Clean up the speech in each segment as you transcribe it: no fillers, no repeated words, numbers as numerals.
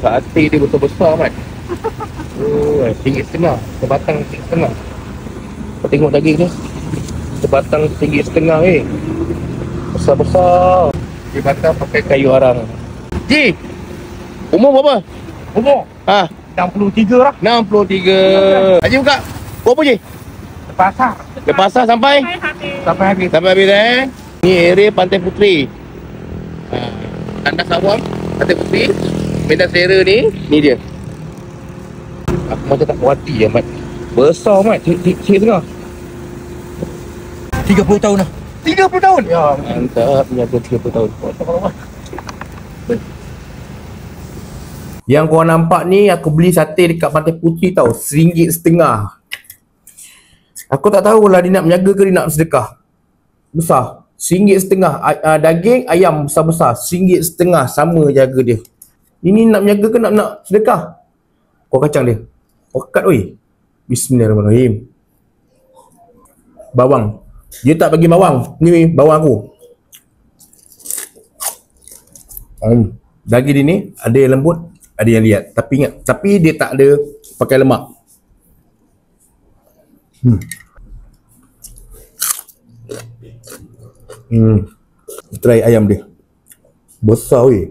Sate dia besar-besar Mat. Oh, RM1.50. Sebatang RM1.50. Kau tengok daging ni. Sebatang RM1.50 besar-besar. Dia bakar pakai kayu arang. Ji, umur berapa? Umur Ha, 63 lah. 63. Haji buka. Berapa je? Pasar Lepas pasar sampai sampai habis. habis Ni area Pantai Puteri. Tandas Awam, Pantai Puteri. Medan Selera ni dia. Aku macam tak puas hati Mat. Besar Mat, cik tengah. 30 tahun lah. 30 tahun? Ya, mantap. Menjaga 30 tahun. Yang korang nampak ni, aku beli sate dekat Pantai Puteri tau. RM1.50. Aku tak tahu lah dia nak menjaga ke dia nak sedekah. Besar. RM1.50. Daging ayam besar-besar. RM1.50. Sama jaga dia. Ini nak menjaga ke nak sedekah? Kuah kacang dia. Pekat oi. Bismillahirrahmanirrahim. Bawang. Dia tak bagi bawang. Ni bawang aku. Daging dia ni ada yang lembut, ada yang liat. Tapi ingat, tapi dia tak ada pakai lemak. Try ayam dia. Besar weh.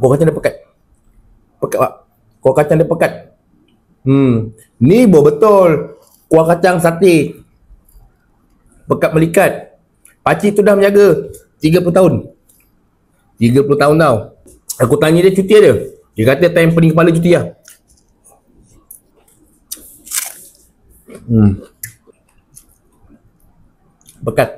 Kuah kacang dia pekat. Pekat pak. Kuah kacang dia pekat. Ni betul kuah kacang sate. Pekat melikat. Pakcik tu dah menjaga 30 tahun. 30 tahun tau. Aku tanya dia cuti ada. Dia kata time pening kepala cuti lah. Pekat.